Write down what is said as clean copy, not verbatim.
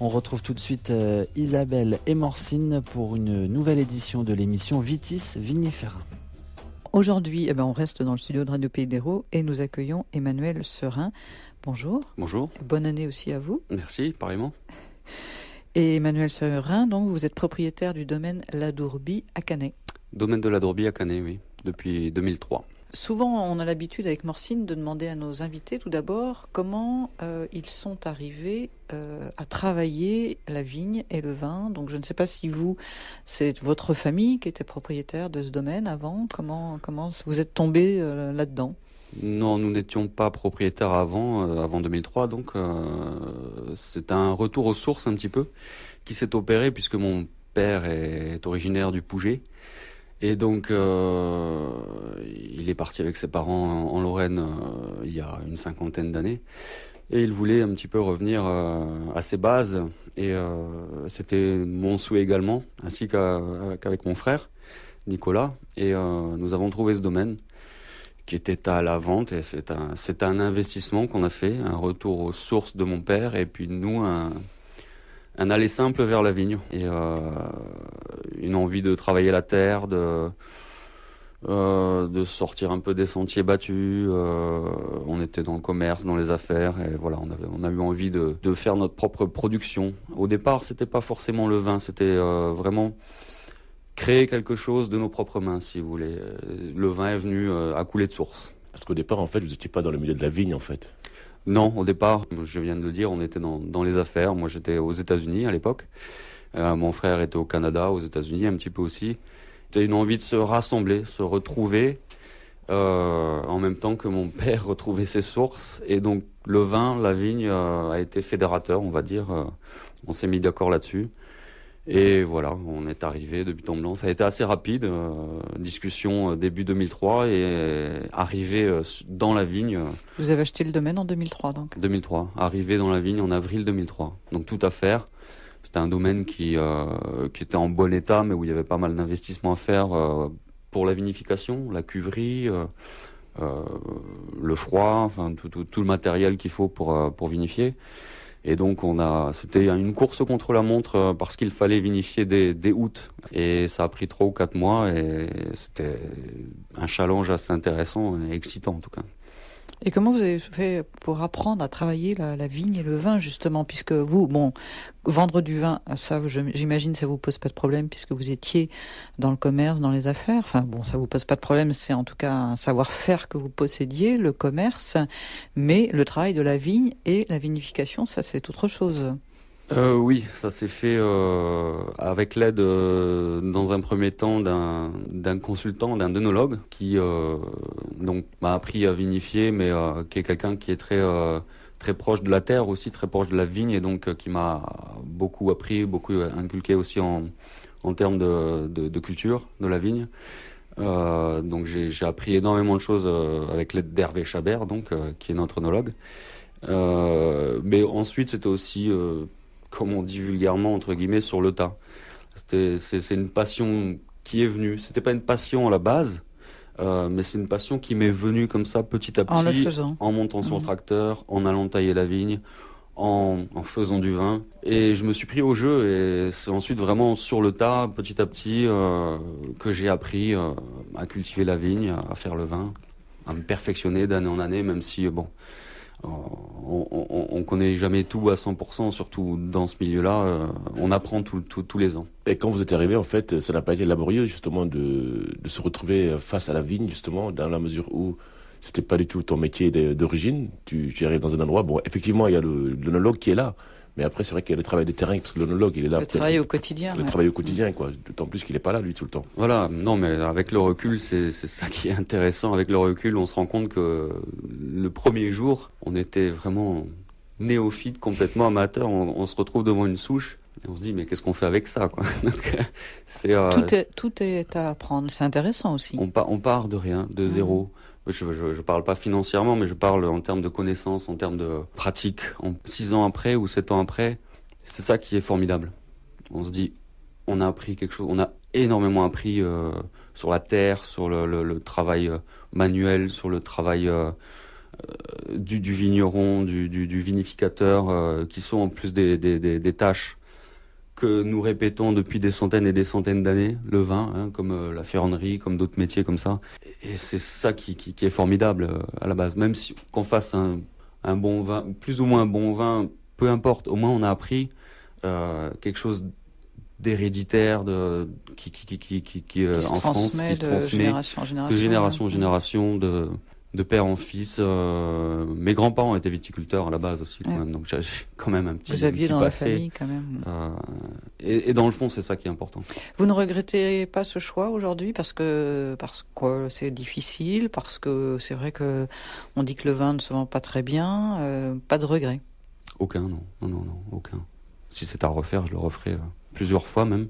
On retrouve tout de suite Isabelle et Morcine pour une nouvelle édition de l'émission Vitis Vinifera. Aujourd'hui, on reste dans le studio de Radio Pays d'Hérault et nous accueillons Emmanuel Serin. Bonjour. Bonjour. Bonne année aussi à vous. Merci, pareillement. Et Emmanuel Serin, donc vous êtes propriétaire du domaine La Dourbie à Canet. Domaine de La Dourbie à Canet, oui, depuis 2003. Souvent, on a l'habitude avec Morcine de demander à nos invités tout d'abord comment ils sont arrivés à travailler la vigne et le vin. Donc je ne sais pas si c'est votre famille qui était propriétaire de ce domaine avant. Comment vous êtes tombé là-dedans ? Non, nous n'étions pas propriétaires avant 2003, donc c'est un retour aux sources un petit peu qui s'est opéré puisque mon père est originaire du Pouget. Et donc, il est parti avec ses parents en Lorraine il y a une 50aine d'années. Et il voulait un petit peu revenir à ses bases. Et c'était mon souhait également, ainsi qu'avec mon frère, Nicolas. Et nous avons trouvé ce domaine qui était à la vente. Et c'est un investissement qu'on a fait, un retour aux sources de mon père. Et puis nous, un aller simple vers la vigne et une envie de travailler la terre, de sortir un peu des sentiers battus. On était dans le commerce, dans les affaires et voilà, on a eu envie de faire notre propre production. Au départ, c'était pas forcément le vin, c'était vraiment créer quelque chose de nos propres mains, si vous voulez. Le vin est venu à couler de source. Parce qu'au départ, en fait, vous n'étiez pas dans le milieu de la vigne, en fait. Non, au départ, je viens de le dire, on était dans les affaires. Moi, j'étais aux États-Unis à l'époque. Mon frère était au Canada, aux États-Unis un petit peu aussi. C'était une envie de se rassembler, se retrouver, en même temps que mon père retrouvait ses sources. Et donc, le vin, la vigne a été fédérateur, on va dire. On s'est mis d'accord là-dessus. Et voilà, on est arrivé de but en blanc. Ça a été assez rapide, discussion début 2003 et arrivé dans la vigne. Vous avez acheté le domaine en 2003 donc ? 2003, arrivé dans la vigne en avril 2003. Donc tout à faire. C'était un domaine qui était en bon état, mais où il y avait pas mal d'investissements à faire pour la vinification, la cuverie, le froid, enfin tout le matériel qu'il faut pour vinifier. Et donc c'était une course contre la montre parce qu'il fallait vinifier dès août. Et ça a pris 3 ou 4 mois et c'était un challenge assez intéressant et excitant en tout cas. Et comment vous avez fait pour apprendre à travailler la vigne et le vin justement, puisque vous, vendre du vin, ça, j'imagine, ça vous pose pas de problème puisque vous étiez dans le commerce, dans les affaires. Enfin ça vous pose pas de problème, c'est en tout cas un savoir-faire que vous possédiez, le commerce. Mais le travail de la vigne et la vinification, ça c'est autre chose. Oui, ça s'est fait avec l'aide, dans un premier temps, d'un consultant, d'un œnologue qui donc m'a appris à vinifier, mais qui est quelqu'un qui est très proche de la terre aussi, très proche de la vigne, et donc qui m'a beaucoup appris, beaucoup inculqué aussi en termes de culture de la vigne. Donc j'ai appris énormément de choses avec l'aide d'Hervé Chabert, donc qui est notre œnologue. Mais ensuite, c'était aussi comme on dit vulgairement, entre guillemets, sur le tas. C'est une passion qui est venue. C'était pas une passion à la base, mais c'est une passion qui m'est venue comme ça, petit à petit, en le faisant, en montant sur le tracteur, en allant tailler la vigne, en faisant du vin. Et je me suis pris au jeu, et c'est ensuite vraiment sur le tas, petit à petit, que j'ai appris à cultiver la vigne, à faire le vin, à me perfectionner d'année en année, même si, on connaît jamais tout à 100%, surtout dans ce milieu-là. On apprend tous les ans. Et quand vous êtes arrivé, en fait, ça n'a pas été laborieux, justement, de se retrouver face à la vigne, justement, dans la mesure où c'était pas du tout ton métier d'origine. Tu arrives dans un endroit, effectivement, il y a l'œnologue qui est là. Mais après, c'est vrai qu'il y a le travail de terrain, parce que l'œnologue, il est là. Le travail au quotidien. Le travail au quotidien, quoi. D'autant plus qu'il n'est pas là, lui, tout le temps. Voilà. Non, mais avec le recul, c'est ça qui est intéressant. Avec le recul, on se rend compte que le premier jour, on était vraiment néophyte, complètement amateur. On se retrouve devant une souche. Et on se dit, mais qu'est-ce qu'on fait avec ça, quoi. Donc, tout est à apprendre. C'est intéressant aussi. On part de rien, de zéro. Je parle pas financièrement, mais je parle en termes de connaissances, en termes de pratique. 6 ans après ou 7 ans après, c'est ça qui est formidable. On se dit, on a appris quelque chose, on a énormément appris sur la terre, sur le travail manuel, sur le travail du vigneron, du vinificateur, qui sont en plus des tâches que nous répétons depuis des centaines et des centaines d'années, le vin, hein, comme la ferronnerie, comme d'autres métiers comme ça. Et c'est ça qui est formidable à la base. Même si qu'on fasse un bon vin, plus ou moins bon vin, peu importe, au moins on a appris quelque chose d'héréditaire, qui se en France, qui se transmet de génération en génération, de père en fils. Mes grands-parents étaient viticulteurs à la base aussi, quand même, donc j'ai quand même un petit Vous aviez un petit dans passé. la famille quand même. Et dans le fond, c'est ça qui est important. Vous ne regrettez pas ce choix aujourd'hui parce que c'est difficile, parce que c'est vrai que on dit que le vin ne se vend pas très bien, pas de regret? Aucun, non, aucun. Si c'est à refaire, je le referai plusieurs fois même.